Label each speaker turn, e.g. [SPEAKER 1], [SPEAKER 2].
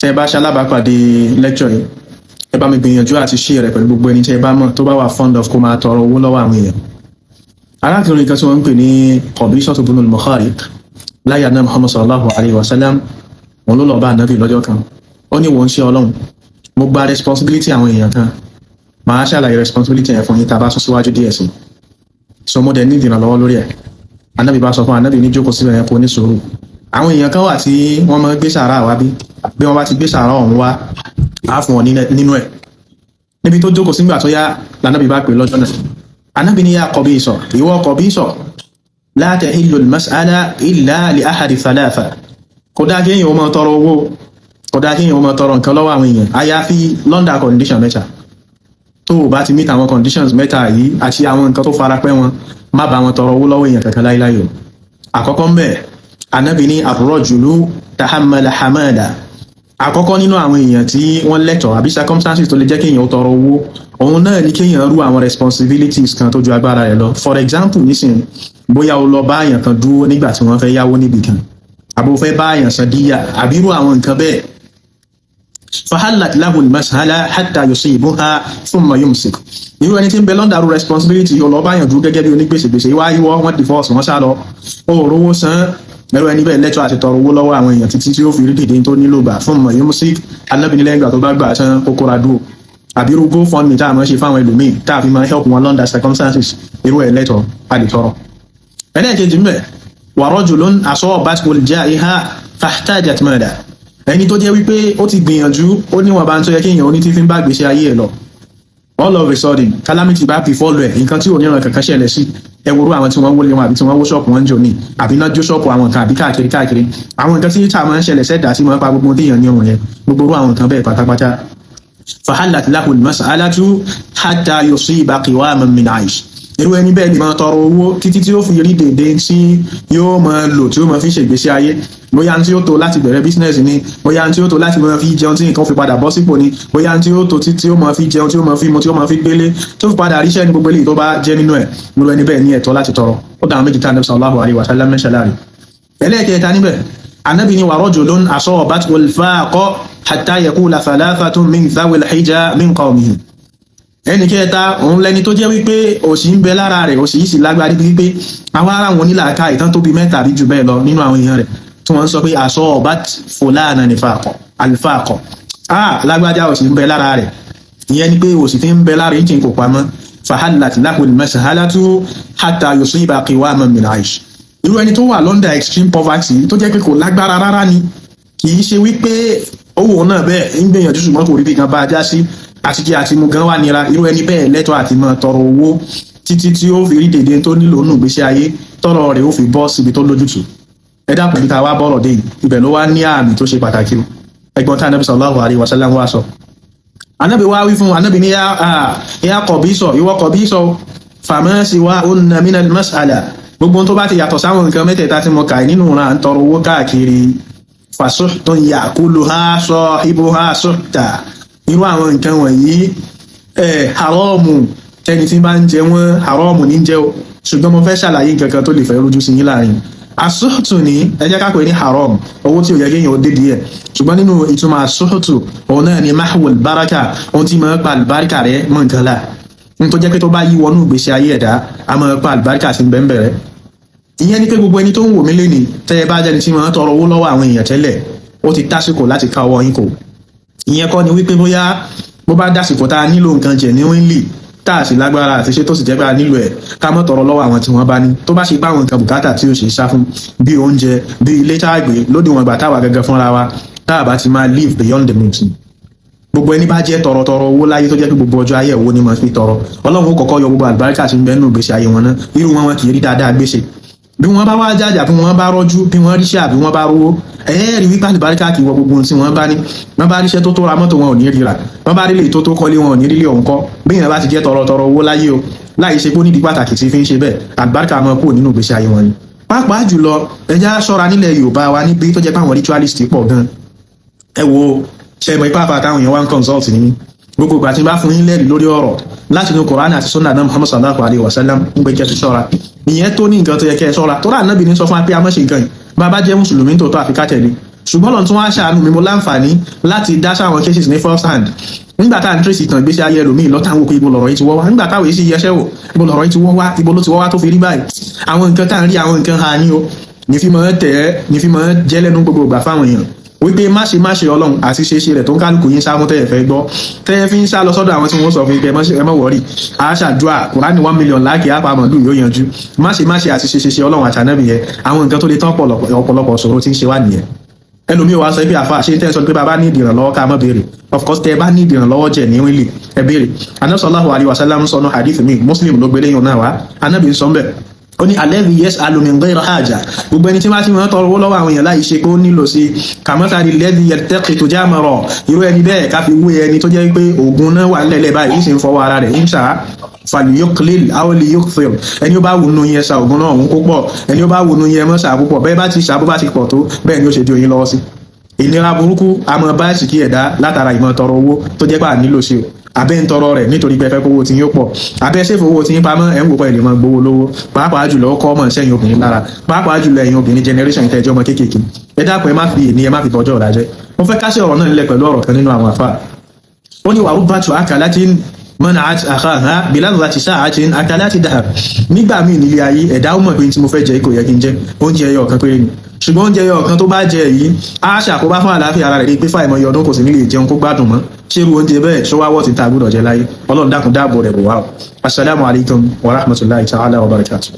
[SPEAKER 1] tẹ́ bá ṣalábàápàdé lecture yìí ẹ bá mi gbìyànjú àti share rẹ̀ pẹ̀lú gbogbo ẹni tẹ́ bá mọ̀ tó bá wà fond of kó máa tọrọ owó lọ́wọ́ àwọn èèyàn. arákùnrin kan tí wọ́n ń pè ní Qabisatu ibn al-Mukhariq láyé àná Muhammad sallallahu alayhi wa sallam wọn ló lọ bá ànábì lọ́jọ́ kan ó ní wọ́n ń ṣe ọlọ́run mo gba responsibility àwọn èèyàn kan màá ṣàlàyé responsibility yẹn fún yín tá a bá sún síwájú díẹ̀ sí so mo dẹ̀ ní ìdìrànlọ́wọ́ lórí ẹ̀. ànábì bá sọ fún ànábì ní jókòó síbẹ̀ yẹn kó ní sùúrù àwọn èèyàn kan wà tí wọ́n máa gbé sàárà wá bí wọ́n bá ti gbé sàárà ọ̀hún wá á fún wọn nínú ẹ̀ níbi tó jókòó sígbà tó yá lànàbì bá pè lọ́jọ́ náà ànábì ní yá Qabisa ìwọ Qabisa la tahillu al-mas'ala illa li ahadi thalatha kò dá kí èèyàn ó máa tọrọ owó kò dá kí èèyàn ó máa tọrọ nǹkan lọ́wọ́ àwọn èèyàn àyàfi lọ́ndà condition mẹ́ta tó o bá ti meet àwọn conditions mẹ́ta yìí àti àwọn nǹkan tó fara pẹ́ wọn má bá wọn tọrọ owó lọ́wọ́ èèyàn kankan láíláyò àkọ́kọ́ ń bẹ̀ ànábì ní ar-rajulu tahammala hamada àkọ́kọ́ nínú àwọn èèyàn tí wọ́n lẹ́tọ̀ọ́ àbí circumstances tó lè jẹ́ kéèyàn ó tọrọ owó òun náà ní kéèyàn rú àwọn responsibilities kan tó ju agbára rẹ̀ lọ for example nísìnyí bóyá o lọ bá èèyàn kan dúró nígbà tí wọ́n fẹ́ yáwó níbì kan àbò fẹ́ bá èèyàn san díyà àbí rú àwọn nǹkan bẹ́ẹ̀ fahallat lahu al-mas'ala hatta yusibuha thumma yumsik irú ẹni tí ń bẹ lọ́ndà rú responsibility yóò lọ bá èèyàn dúró gẹ́gẹ́ bí onígbèsègbèsè ìwáyíwọ́ wọ́n divorce wọ́n sá lọ ó rówó san mẹ́rọ ẹni bẹ́ẹ̀ lẹ́tọ́ àti tọrọ owó lọ́wọ́ àwọn èèyàn títí tí ó fi rí dìde tó nílò gbà fún mọ̀ yóò sí alábìnilẹ̀ ìgbà tó bá gbà tán kókóra dúró àbí irú GoFundMe tá a máa ṣe fáwọn ẹlòmíì tá a fi máa help wọn lọ́ndà circumstances irú ẹ̀ lẹ́tọ́ àdìtọrọ. ẹlẹ́ẹ̀kejì mbẹ̀ wa rajulun asabathu al-ja'iha fahtajat mada ẹni tó jẹ́ wípé ó ti gbìyànjú ó níwọ̀n bá ń tó yẹ kí èèyàn oní tí fi ń bá gbèsè ayé ẹ̀ lọ all of a sudden calamity bá befall ẹ̀ nǹkan tí ò níran kankan ṣẹlẹ̀ sí ẹwúrú àwọn tí wọ́n wọlé wọn àbí tí wọ́n wó ṣọ́ọ̀pù wọn jò ní àbí náà jó ṣọ́ọ̀pù àwọn nǹkan àbí káàkiri àwọn nǹkan tí tá máa ń ṣẹlẹ̀ sẹ́dá sí máa ń pa gbogbo díyàn ní ohun yẹn gbogbo àwọn nǹkan bẹ́ẹ̀ pátápátá fahallat lahu al-mas'alatu hatta yusiba qiwaman min 'aysh irú ẹni bẹ́ẹ̀ ni máa tọrọ owó títí tí ó fi rí dèdè tí yóò máa lò tí ó máa fi ṣègbésí ayé bóyá tí ó tó láti bẹ̀rẹ̀ business ni bóyá tí ó tó láti máa fi jẹun tí nǹkan fi padà bọ́ sípò ni bóyá tí ó tó tí ó máa fi jẹun tí ó máa fi mu tí ó máa fi gbélé tó fi padà ríṣẹ́ ní gbogbo eléyìí tó bá jẹ́ nínú ẹ̀ irú ẹni bẹ́ẹ̀ ní ẹ̀tọ́ láti tọrọ ó dáhùn méjì tá Ànábì sallallahu alaihi wasallam mẹ́ṣáláàrí ẹlẹ́ẹ̀kẹta níbẹ̀ Ànábì ní wa rajulun asabathu al-faqa hatta yaqula thalathatun min dhawil hija min qawmihi ẹni kẹta òun lẹni tó jẹ́ wípé òṣì ń bẹ lára rẹ̀ òṣì yìí sì lágbára wípé àwọn ará wọn nílàáká ìtàn tó bí mẹ́ta àbí jù bẹ́ẹ̀ lọ nínú àwọn èèyàn rẹ̀ tí wọ́n ń sọ pé asabat fulana al-faqa lágbájá òṣì ń bẹ lára rẹ̀ ìyẹn ni pé òṣì tí ń bẹ lára yìí kò pamọ́ fahallat lahu al-mas'alatu hatta yusiba qiwaman min 'aysh irú ẹni tó wà lọ́ndà extreme poverty tó jẹ́ pé kò lágbára rárá ni kì í ṣe wípé owó náà bẹ́ẹ̀ ń gbìyànjú ṣùgbọ́n kò rí bí kan bá a já sí àti jẹ́ àti mú gan wà nira irú ẹni bẹ́ẹ̀ lẹ́tọ́ àti máa tọrọ owó títí tí ó fi rí dèdè tó nílò nù gbèsè ayé tọrọ rẹ̀ ó fi bọ́ síbi tó lójútùú ẹ dákun bí ta wá bọ́rọ̀ dé ibẹ̀ ló wá ní àmì tó ṣe pàtàkì ẹgbọ́n tí Ànábì sallallahu alaihi wasallam wá sọ Ànábì wá wí fún Ànábì ní ya Qabisa ìwọ Qabisa fama siwahunna min al-mas'ala gbogbo tó bá ti yàtọ̀ sáwọn nǹkan mẹ́tẹ̀ẹ̀ta tí mo kà nínú ra ń tọrọ owó káàkiri fasuhtun ya'kuluha sahibuha suhta irú àwọn nǹkan wọ̀nyí haramu tẹni tí bá ń jẹ wọ́n haramu ní jẹ́ o ṣùgbọ́n mo fẹ́ ṣàlàyé nǹkan kan tó lè fẹ́ rújú sí yín láàrin asúhùtù ní ẹ jẹ́ ká pè ní haram owó tí ò yẹ kéèyàn ó dédé ẹ̀ ṣùgbọ́n nínú ìtumọ̀ asúhùtù òun náà ni mahwul baraka ohun tí máa ń pa àlùbáríkà rẹ̀ mọ́ nǹkan là ní tó jẹ́ pé tó bá yí wọnú ìgbésí ayé ẹ̀dá a máa pa àlùbáríkà sí bẹ́ẹ̀ rẹ̀ ìyẹn ni pé gbogbo ẹni tó ń wò mí lénìí tẹ́ ẹ bá jẹ́ni tí máa ń tọrọ owó lọ́wọ́ àwọn èèyàn tẹ́lẹ̀ ó ti tásìkò láti ká ọwọ́ yín kò ìyẹn kọ́ ni wípé bóyá bó bá dásìkò tá a nílò nǹkan jẹ ní wíńlì tá a sì lágbára àti ṣe tó sì jẹ́ pé a nílò ẹ̀ ká mọ́ tọrọ lọ́wọ́ àwọn tí wọ́n bá ní tó bá ṣe bá àwọn nǹkan bùkátà tí ó ṣe sá fún bí oúnjẹ bí ilé tá a gbé lódiwọ̀n ìgbà táwa gẹ́gẹ́ fúnra wa tá a bá ti máa live beyond the means gbogbo ẹni bá jẹ́ tọrọtọrọ owó láyé tó jẹ́ pé gbogbo ọjọ́ ayé owó ni mo fi tọrọ Ọlọ́run ó kọ́kọ́ yọ gbogbo àlùbáríkà tí ń bẹ nínú ìgbésí ayé wọn náà irú wọn kì í rí dáadáa gbèsè bí wọ́n bá wá jájà bí wọ́n bá rọ́jú bí wọ́n ríṣẹ́ àbí wọ́n bá rówó ẹ̀ẹ́rì wípé àlùbáríkà kì í wọ gbogbo tí wọ́n bá ní wọ́n bá ríṣẹ́ tó tó ra mọ́tò wọn ò ní ríra wọ́n bá rílé tó tó kọ́lé wọn ò ní rílé ọ̀hún kọ́ bí èèyàn bá ti jẹ́ tọrọtọrọ owó láyé o láì ṣe pé ó nídìí pàtàkì tí fi ń ṣe bẹ́ẹ̀ àlùbáríkà máa kúrò nínú ìgbésí ayé wọn ni. pàápàá jùlọ ẹja ṣọ́ra nílẹ̀ Yorùbá wa níbi tó jẹ́ pé àwọn ritualist pọ̀ gan ẹ wo ṣe mọ ipá àtàwọn èèyàn wá ń consult ní gbogbo ìgbà tí bá fún yín lẹ́rìí lórí ọ̀rọ̀ láti inú Kùránì àti Sunnah náà Muhammad sallallahu alaihi wasallam ń gbé kẹ́ ṣọ́ra ìyẹn tó ní nǹkan tó yẹ kẹ́ ṣọ́ra tó rà náà bí ní sọ fún wa pé a má ṣe nǹkan yìí bàbá jẹ́ mùsùlùmí tó tó àfi ká tẹ̀lé ṣùgbọ́n lọ́n tún wá ṣàánú mi mo láǹfààní láti dá sáwọn cases ní first hand nígbà tá à ń trace ìtàn ìgbésí ayé ẹlòmíì lọ́tà ń wò pé ibo lọ̀rọ̀ yìí ti wọ́ wá nígbà táwọn èyí sì yẹsẹ́ wò ibo lọ̀rọ̀ yìí ti wọ́ wá ibo ló ti wọ́ wá tó fi rí báyìí àwọn nǹkan tá à ń rí àwọn nǹkan ha ní o ní fi máa jẹ́ lẹ́nu gbogbo ìgbà fáwọn èèyàn wípé má ṣe ọlọ́run àti ṣeéṣe rẹ̀ tó ń kálukú yín sáwọn tẹ́yẹ̀ fẹ́ gbọ́ tẹ́yẹ̀ fi ń sá lọ sọ́dọ̀ àwọn tí wọ́n sọ fún ike ẹ má wọ̀rí àṣàdúrà kùránì 1 million láàkì àpamọ̀dù yóò yanjú má ṣe àti ṣeéṣe ọlọ́run àtànẹ́bì yẹn àwọn nǹkan tó lè tán ọ̀pọ̀lọpọ̀ ṣòro tí ń ṣe wá nìyẹn ẹlòmíì wá sọ pé àfa ṣe tẹ́ sọ pé bàbá ní ìdìrànlọ́wọ́ ká má béèrè of course tẹ́ bá ní ìdìrànlọ́wọ́ jẹ́ ní wílì ẹ béèrè Ànábì sallallahu alaihi wasallam sọnù hadith mi Muslim ló gbélé yàn náà wá Ànábì sọ mbẹ ó ní alladhi yas'alu min ghayri haja gbogbo ẹni tí wọ́n ti mọ̀ tọrọ owó lọ́wọ́ àwọn èèyàn láì ṣe pé ó nílò sí kamathali alladhi yaltaqitu jamara irú ẹni bẹ́ẹ̀ ká fi wé ẹni tó jẹ́ pé oògùn náà wà nílẹ̀ báyìí sì ń fọwọ́ ara rẹ̀ ń ṣá falyuqlil aw liyukthir ẹni ó bá wù nú yẹn sa oògùn náà òun kó pọ̀ ẹni ó bá wù nú yẹn mọ́ sa púpọ̀ bẹ́ẹ̀ bá ti sa bó bá ti pọ̀ tó bẹ́ẹ̀ ni ó ṣe di oyin lọ́wọ́ sí ìnira burúkú àmọ́ bá ṣìkí ẹ̀dá látara ìmọ̀ tọrọ owó tó jẹ́ pà nílò sí o abẹ́ ń tọrọ rẹ̀ nítorí pé fẹ́ kówó tí yóò pọ̀ abẹ́ ṣèfò owó tí yín pamọ́ ẹ̀ ń wò pé ilé máa gbowó lówó pàápàá jùlọ ọkọ ọmọ sẹ́yìn obìnrin lára pàápàá jùlọ ẹ̀yin obìnrin generation ìtẹ́jọ́ ọmọ kéékèèké ẹ dákun ẹ má fi èní ẹ má fi tọjọ́ ọ̀la jẹ́ mo fẹ́ kásẹ̀ ọ̀rọ̀ náà nílẹ̀ pẹ̀lú ọ̀rọ̀ kan nínú àwọn àfà ó ní wàhálà bàtù àkàlàtì mana'at akhaha biladhati sa'atin akalati dahab nígbà míì nílé ayé ẹ̀dá ó mọ̀ pé tí mo fẹ́ jẹ kò yẹ kí n jẹ oúnjẹ ẹyọ kan péré ni ṣùgbọ́n oúnjẹ ẹyọ kan tó bá jẹ yìí á ṣàkóbá fún àlàáfíà ara rẹ̀ ní pé fáìmọ̀ ọdún kò sì ní lè jẹun kó gbádùn mọ́ ṣérú oúnjẹ bẹ́ẹ̀ ṣọwáwọ́ ti ta gbọ́dọ̀ jẹ láyé Ọlọ́run dákun dáàbò rẹ̀ bò wá. Assalamu alaikum wa rahmatullahi ta'ala wa barakatuh.